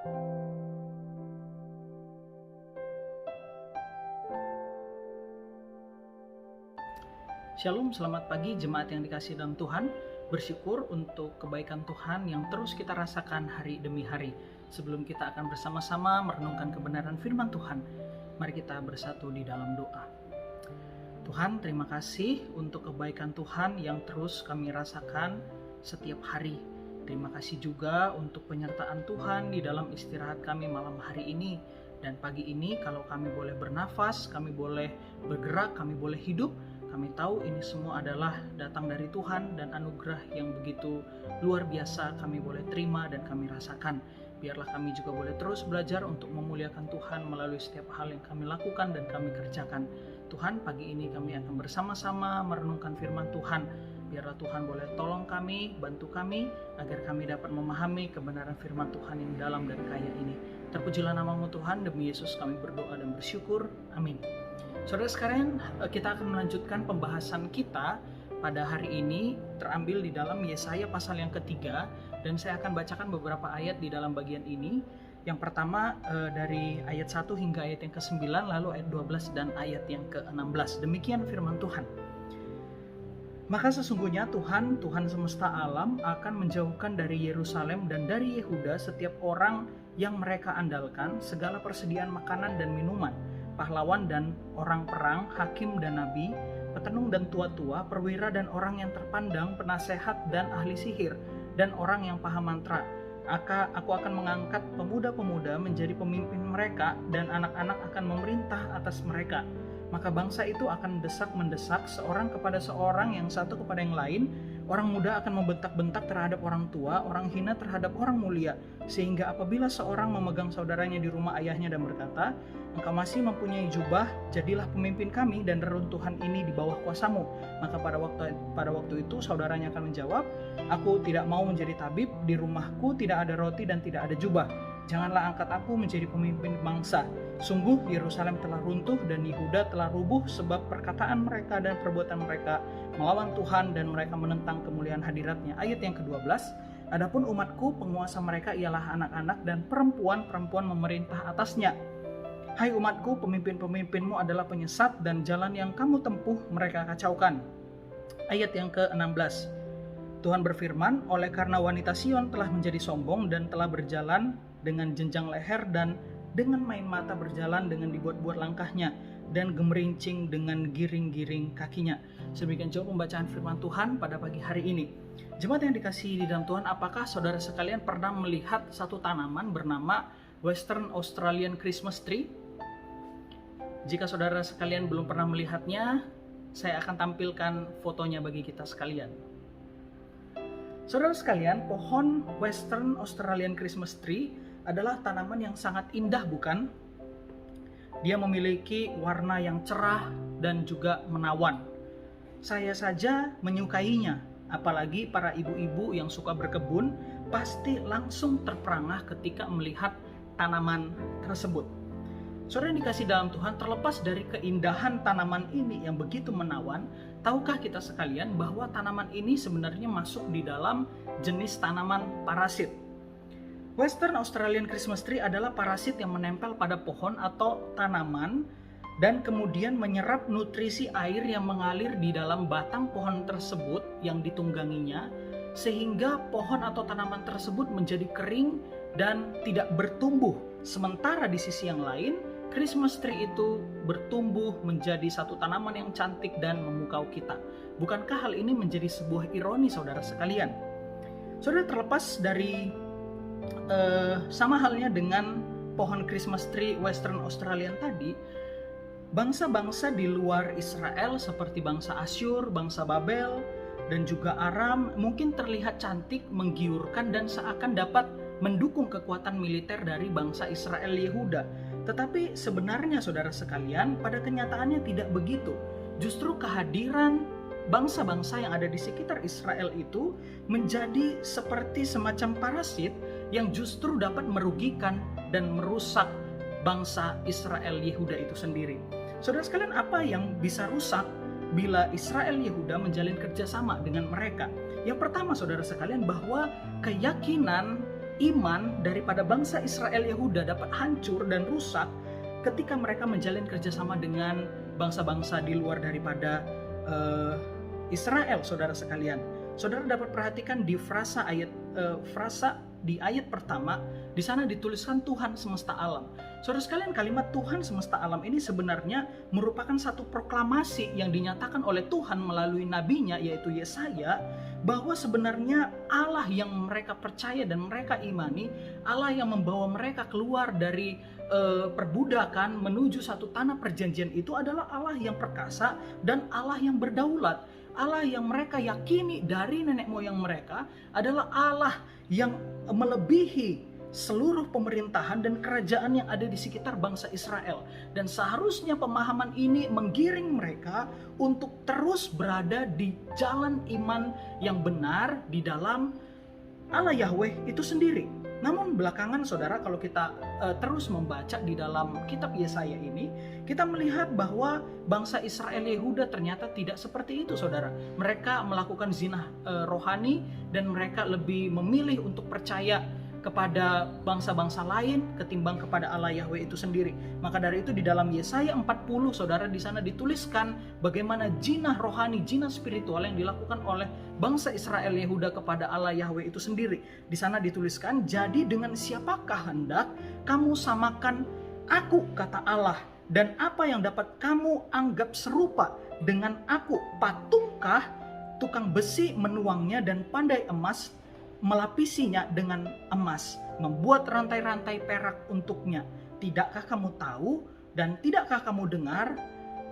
Shalom, selamat pagi jemaat yang dikasihi dalam Tuhan. Bersyukur untuk kebaikan Tuhan yang terus kita rasakan hari demi hari. Sebelum kita akan bersama-sama merenungkan kebenaran firman Tuhan, mari kita bersatu di dalam doa. Tuhan, terima kasih untuk kebaikan Tuhan yang terus kami rasakan setiap hari. Terima kasih juga untuk penyertaan Tuhan di dalam istirahat kami malam hari ini. Dan pagi ini kalau kami boleh bernafas, kami boleh bergerak, kami boleh hidup, kami tahu ini semua adalah datang dari Tuhan dan anugerah yang begitu luar biasa kami boleh terima dan kami rasakan. Biarlah kami juga boleh terus belajar untuk memuliakan Tuhan melalui setiap hal yang kami lakukan dan kami kerjakan. Tuhan, pagi ini kami akan bersama-sama merenungkan firman Tuhan. Biarlah Tuhan boleh tolong kami, bantu kami, agar kami dapat memahami kebenaran firman Tuhan yang dalam dan kaya ini. Terpujilah namamu Tuhan, demi Yesus kami berdoa dan bersyukur. Amin. Saudara sekalian, kita akan melanjutkan pembahasan kita pada hari ini terambil di dalam Yesaya pasal yang ketiga, dan saya akan bacakan beberapa ayat di dalam bagian ini. Yang pertama dari ayat 1 hingga ayat yang ke-9, lalu ayat 12 dan ayat yang ke-16. Demikian firman Tuhan. Maka sesungguhnya Tuhan semesta alam akan menjauhkan dari Yerusalem dan dari Yehuda setiap orang yang mereka andalkan, segala persediaan makanan dan minuman, pahlawan dan orang perang, hakim dan nabi, petenung dan tua-tua, perwira dan orang yang terpandang, penasehat dan ahli sihir, dan orang yang paham mantra. Aku akan mengangkat pemuda-pemuda menjadi pemimpin mereka, dan anak-anak akan memerintah atas mereka. Maka bangsa itu akan mendesak seorang kepada seorang, yang satu kepada yang lain. Orang muda akan membentak-bentak terhadap orang tua, orang hina terhadap orang mulia. Sehingga apabila seorang memegang saudaranya di rumah ayahnya dan berkata, "Engkau masih mempunyai jubah, jadilah pemimpin kami dan reruntuhan ini di bawah kuasamu." Maka pada waktu itu saudaranya akan menjawab, "Aku tidak mau menjadi tabib, di rumahku tidak ada roti dan tidak ada jubah. Janganlah angkat aku menjadi pemimpin bangsa. Sungguh Yerusalem telah runtuh dan Yehuda telah rubuh sebab perkataan mereka dan perbuatan mereka melawan Tuhan dan mereka menentang kemuliaan hadiratnya." Ayat yang ke-12, "Adapun umatku, penguasa mereka ialah anak-anak dan perempuan-perempuan memerintah atasnya. Hai umatku, pemimpin-pemimpinmu adalah penyesat dan jalan yang kamu tempuh mereka kacaukan." Ayat yang ke-16, Tuhan berfirman, "Oleh karena wanita Sion telah menjadi sombong dan telah berjalan dengan jenjang leher dan dengan main mata berjalan dengan dibuat-buat langkahnya dan gemerincing dengan giring-giring kakinya." Sedemikian jauh pembacaan firman Tuhan pada pagi hari ini. Jemaat yang dikasihi di dalam Tuhan, apakah saudara sekalian pernah melihat satu tanaman bernama Western Australian Christmas Tree? Jika saudara sekalian belum pernah melihatnya, saya akan tampilkan fotonya bagi kita sekalian. Saudara sekalian, pohon Western Australian Christmas Tree adalah tanaman yang sangat indah, bukan? Dia memiliki warna yang cerah dan juga menawan. Saya saja menyukainya, apalagi para ibu-ibu yang suka berkebun pasti langsung terperangah ketika melihat tanaman tersebut. Saudara yang dikasih dalam Tuhan, terlepas dari keindahan tanaman ini yang begitu menawan, tahukah kita sekalian bahwa tanaman ini sebenarnya masuk di dalam jenis tanaman parasit? Western Australian Christmas Tree adalah parasit yang menempel pada pohon atau tanaman dan kemudian menyerap nutrisi air yang mengalir di dalam batang pohon tersebut yang ditungganginya, sehingga pohon atau tanaman tersebut menjadi kering dan tidak bertumbuh. Sementara di sisi yang lain, Christmas tree itu bertumbuh menjadi satu tanaman yang cantik dan memukau kita. Bukankah hal ini menjadi sebuah ironi, saudara sekalian? Saudara, terlepas dari sama halnya dengan pohon Christmas tree Western Australian tadi, bangsa-bangsa di luar Israel seperti bangsa Asyur, bangsa Babel, dan juga Aram mungkin terlihat cantik, menggiurkan, dan seakan dapat mendukung kekuatan militer dari bangsa Israel Yehuda. Tetapi sebenarnya saudara sekalian, pada kenyataannya tidak begitu. Justru kehadiran bangsa-bangsa yang ada di sekitar Israel itu menjadi seperti semacam parasit yang justru dapat merugikan dan merusak bangsa Israel Yehuda itu sendiri. Saudara sekalian, apa yang bisa rusak bila Israel Yehuda menjalin kerjasama dengan mereka? Yang pertama, saudara sekalian, bahwa keyakinan iman daripada bangsa Israel Yehuda dapat hancur dan rusak ketika mereka menjalin kerjasama dengan bangsa-bangsa di luar daripada Israel, saudara sekalian. Saudara dapat perhatikan di frasa di ayat pertama, di sana dituliskan Tuhan semesta alam. Saudara sekalian, kalimat Tuhan semesta alam ini sebenarnya merupakan satu proklamasi yang dinyatakan oleh Tuhan melalui nabinya, yaitu Yesaya, bahwa sebenarnya Allah yang mereka percaya dan mereka imani, Allah yang membawa mereka keluar dari perbudakan menuju satu tanah perjanjian itu adalah Allah yang perkasa dan Allah yang berdaulat. Allah yang mereka yakini dari nenek moyang mereka adalah Allah yang melebihi seluruh pemerintahan dan kerajaan yang ada di sekitar bangsa Israel. Dan seharusnya pemahaman ini menggiring mereka untuk terus berada di jalan iman yang benar di dalam Allah Yahweh itu sendiri. Namun belakangan saudara, kalau kita terus membaca di dalam kitab Yesaya ini, kita melihat bahwa bangsa Israel Yehuda ternyata tidak seperti itu saudara. Mereka melakukan zina rohani dan mereka lebih memilih untuk percaya kepada bangsa-bangsa lain ketimbang kepada Allah Yahweh itu sendiri. Maka dari itu di dalam Yesaya 40 saudara, di sana dituliskan bagaimana jinah rohani, jinah spiritual yang dilakukan oleh bangsa Israel Yehuda kepada Allah Yahweh itu sendiri. Di sana dituliskan, jadi dengan siapakah hendak kamu samakan aku, kata Allah, dan apa yang dapat kamu anggap serupa dengan aku? Patungkah tukang besi menuangnya dan pandai emas melapisinya dengan emas, membuat rantai-rantai perak untuknya? Tidakkah kamu tahu dan tidakkah kamu dengar?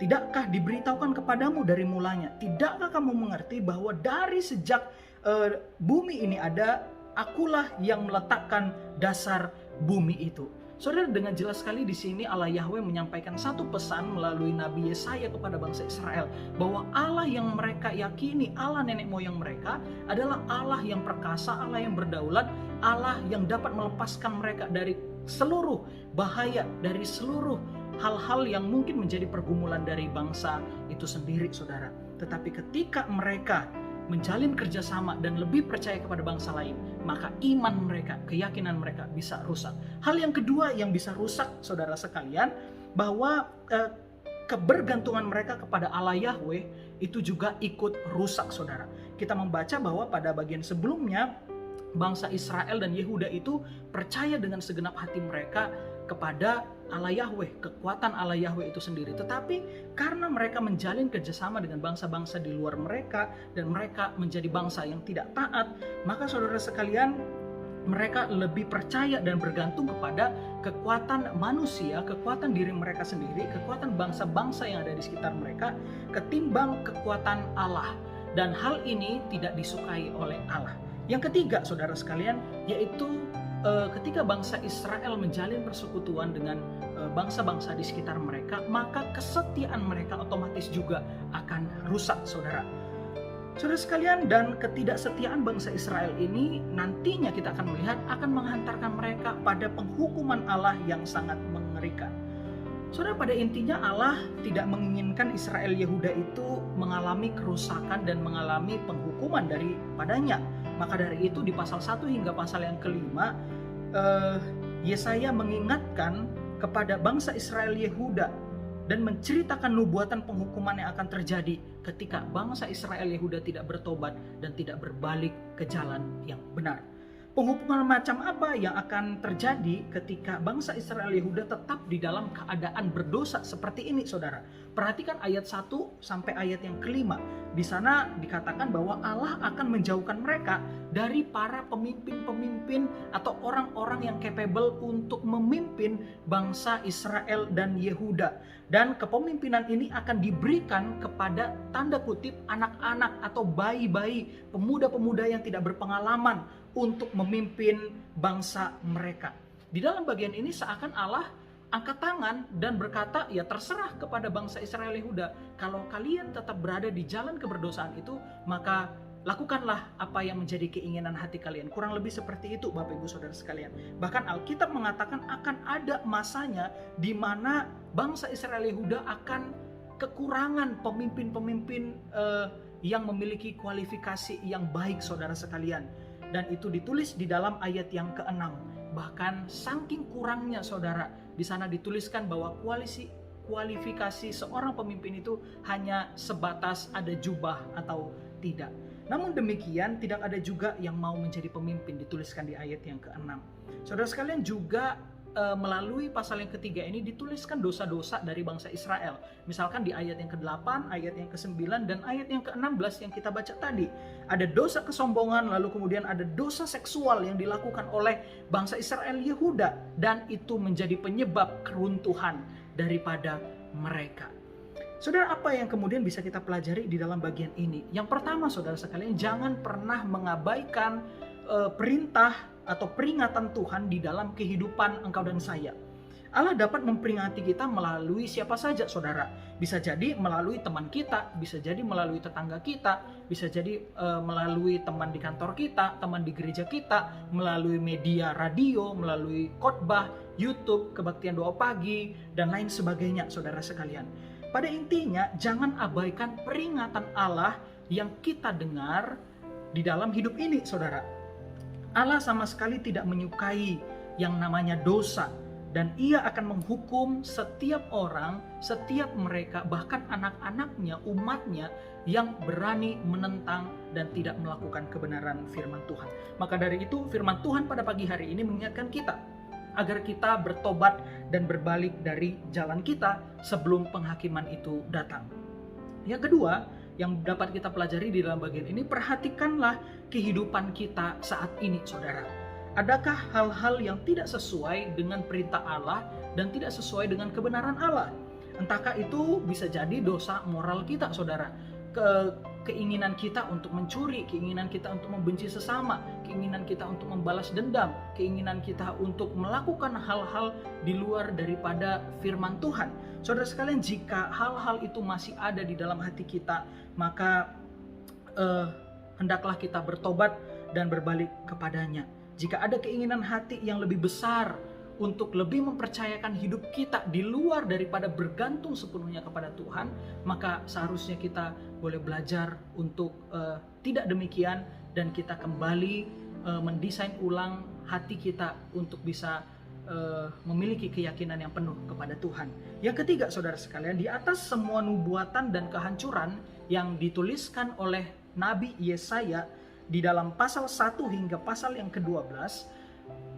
Tidakkah diberitahukan kepadamu dari mulanya? Tidakkah kamu mengerti bahwa dari sejak bumi ini ada, akulah yang meletakkan dasar bumi itu? Saudara, dengan jelas sekali di sini Allah Yahweh menyampaikan satu pesan melalui Nabi Yesaya kepada bangsa Israel, bahwa Allah yang mereka yakini, Allah nenek moyang mereka, adalah Allah yang perkasa, Allah yang berdaulat, Allah yang dapat melepaskan mereka dari seluruh bahaya, dari seluruh hal-hal yang mungkin menjadi pergumulan dari bangsa itu sendiri, saudara. Tetapi ketika mereka menjalin kerjasama dan lebih percaya kepada bangsa lain, maka iman mereka, keyakinan mereka bisa rusak. Hal yang kedua yang bisa rusak, saudara sekalian, bahwa kebergantungan mereka kepada Allah Yahweh itu juga ikut rusak, saudara. Kita membaca bahwa pada bagian sebelumnya, bangsa Israel dan Yehuda itu percaya dengan segenap hati mereka kepada Allah Yahweh, kekuatan Allah Yahweh itu sendiri. Tetapi karena mereka menjalin kerjasama dengan bangsa-bangsa di luar mereka dan mereka menjadi bangsa yang tidak taat, maka saudara sekalian, mereka lebih percaya dan bergantung kepada kekuatan manusia, kekuatan diri mereka sendiri, kekuatan bangsa-bangsa yang ada di sekitar mereka, ketimbang kekuatan Allah. Dan hal ini tidak disukai oleh Allah. Yang ketiga, saudara sekalian, yaitu ketika bangsa Israel menjalin persekutuan dengan bangsa-bangsa di sekitar mereka, maka kesetiaan mereka otomatis juga akan rusak, saudara. Saudara sekalian, dan ketidaksetiaan bangsa Israel ini nantinya kita akan melihat akan menghantarkan mereka pada penghukuman Allah yang sangat mengerikan. Saudara, pada intinya Allah tidak menginginkan Israel Yehuda itu mengalami kerusakan dan mengalami penghukuman daripadanya. Maka dari itu di pasal 1 hingga pasal yang kelima, Yesaya mengingatkan kepada bangsa Israel Yehuda dan menceritakan nubuatan penghukuman yang akan terjadi ketika bangsa Israel Yehuda tidak bertobat dan tidak berbalik ke jalan yang benar. Penghukuman macam apa yang akan terjadi ketika bangsa Israel Yehuda tetap di dalam keadaan berdosa seperti ini, saudara? Perhatikan ayat 1 sampai ayat yang kelima. Di sana dikatakan bahwa Allah akan menjauhkan mereka dari para pemimpin-pemimpin atau orang-orang yang capable untuk memimpin bangsa Israel dan Yehuda. Dan kepemimpinan ini akan diberikan kepada tanda kutip anak-anak atau bayi-bayi, pemuda-pemuda yang tidak berpengalaman untuk memimpin bangsa mereka. Di dalam bagian ini seakan Allah angkat tangan dan berkata, ya terserah kepada bangsa Israel Yehuda, kalau kalian tetap berada di jalan keberdosaan itu, maka lakukanlah apa yang menjadi keinginan hati kalian. Kurang lebih seperti itu, Bapak Ibu Saudara sekalian. Bahkan Alkitab mengatakan akan ada masanya di mana bangsa Israel Yehuda akan kekurangan pemimpin-pemimpin yang memiliki kualifikasi yang baik, saudara sekalian. dan itu ditulis di dalam ayat yang ke-6. Bahkan saking kurangnya saudara, di sana dituliskan bahwa kualifikasi seorang pemimpin itu hanya sebatas ada jubah atau tidak. Namun demikian tidak ada juga yang mau menjadi pemimpin, dituliskan di ayat yang ke-6. Saudara sekalian, juga melalui pasal yang ketiga ini dituliskan dosa-dosa dari bangsa Israel. Misalkan di ayat yang ke-8, ayat yang ke-9, dan ayat yang ke-16 yang kita baca tadi. Ada dosa kesombongan, lalu kemudian ada dosa seksual yang dilakukan oleh bangsa Israel Yehuda. Dan itu menjadi penyebab keruntuhan daripada mereka. Saudara, apa yang kemudian bisa kita pelajari di dalam bagian ini? Yang pertama, saudara sekalian, jangan pernah mengabaikan perintah atau peringatan Tuhan di dalam kehidupan engkau dan saya. Allah dapat memperingati kita melalui siapa saja, saudara. Bisa jadi melalui teman kita, bisa jadi melalui tetangga kita, bisa jadi melalui teman di kantor kita, teman di gereja kita, melalui media radio, melalui khotbah, YouTube, kebaktian doa pagi, dan lain sebagainya, saudara sekalian. Pada intinya, jangan abaikan peringatan Allah yang kita dengar di dalam hidup ini, saudara. Allah sama sekali tidak menyukai yang namanya dosa, dan Ia akan menghukum setiap orang, setiap mereka, bahkan anak-anaknya, umatnya yang berani menentang dan tidak melakukan kebenaran firman Tuhan. Maka dari itu firman Tuhan pada pagi hari ini mengingatkan kita agar kita bertobat dan berbalik dari jalan kita sebelum penghakiman itu datang. Yang kedua, yang dapat kita pelajari di dalam bagian ini, perhatikanlah kehidupan kita saat ini, saudara. Adakah hal-hal yang tidak sesuai dengan perintah Allah dan tidak sesuai dengan kebenaran Allah? Entahkah itu bisa jadi dosa moral kita, saudara. Keinginan kita untuk mencuri, keinginan kita untuk membenci sesama, keinginan kita untuk membalas dendam, keinginan kita untuk melakukan hal-hal di luar daripada firman Tuhan. Saudara sekalian, jika hal-hal itu masih ada di dalam hati kita, maka hendaklah kita bertobat dan berbalik kepadanya. Jika ada keinginan hati yang lebih besar untuk lebih mempercayakan hidup kita di luar daripada bergantung sepenuhnya kepada Tuhan, maka seharusnya kita boleh belajar untuk tidak demikian, dan kita kembali mendesain ulang hati kita untuk bisa memiliki keyakinan yang penuh kepada Tuhan. Yang ketiga, saudara sekalian, di atas semua nubuatan dan kehancuran yang dituliskan oleh Nabi Yesaya di dalam pasal 1 hingga pasal yang ke-12,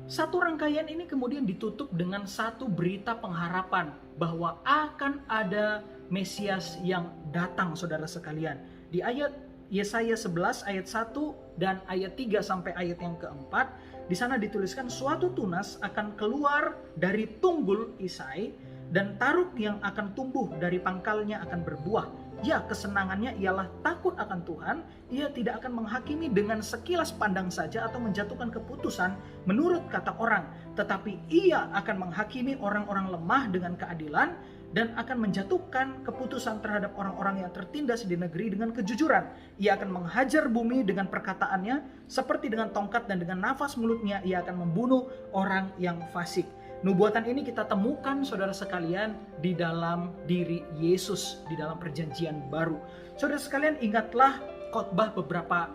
satu rangkaian ini kemudian ditutup dengan satu berita pengharapan bahwa akan ada Mesias yang datang, saudara sekalian. Di ayat Yesaya 11 ayat 1 dan ayat 3 sampai ayat yang keempat, di sana dituliskan suatu tunas akan keluar dari tunggul Isai, dan taruk yang akan tumbuh dari pangkalnya akan berbuah. Ya, kesenangannya ialah takut akan Tuhan. Ia tidak akan menghakimi dengan sekilas pandang saja atau menjatuhkan keputusan menurut kata orang, tetapi ia akan menghakimi orang-orang lemah dengan keadilan dan akan menjatuhkan keputusan terhadap orang-orang yang tertindas di negeri dengan kejujuran. Ia akan menghajar bumi dengan perkataannya, seperti dengan tongkat, dan dengan nafas mulutnya ia akan membunuh orang yang fasik. Nubuatan ini kita temukan, saudara sekalian, di dalam diri Yesus, di dalam perjanjian baru. Saudara sekalian, ingatlah khotbah beberapa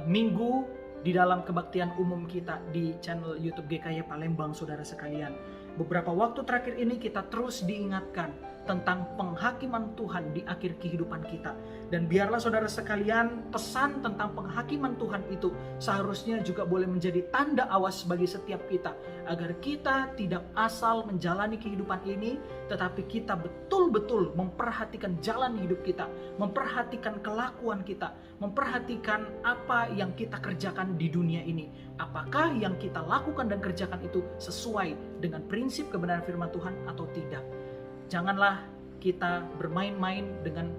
minggu di dalam kebaktian umum kita di channel YouTube GKY Palembang, saudara sekalian. Beberapa waktu terakhir ini kita terus diingatkan tentang penghakiman Tuhan di akhir kehidupan kita. Dan biarlah saudara sekalian, pesan tentang penghakiman Tuhan itu seharusnya juga boleh menjadi tanda awas bagi setiap kita, agar kita tidak asal menjalani kehidupan ini, tetapi kita betul-betul memperhatikan jalan hidup kita, memperhatikan kelakuan kita, memperhatikan apa yang kita kerjakan di dunia ini. Apakah yang kita lakukan dan kerjakan itu sesuai dengan prinsip kebenaran firman Tuhan atau tidak? Janganlah kita bermain-main dengan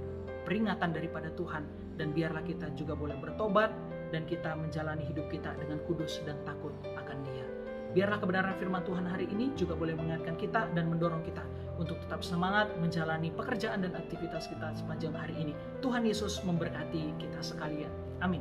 peringatan daripada Tuhan, dan biarlah kita juga boleh bertobat dan kita menjalani hidup kita dengan kudus dan takut akan Dia. Biarlah kebenaran firman Tuhan hari ini juga boleh mengingatkan kita dan mendorong kita untuk tetap semangat menjalani pekerjaan dan aktivitas kita sepanjang hari ini. Tuhan Yesus memberkati kita sekalian. Amin.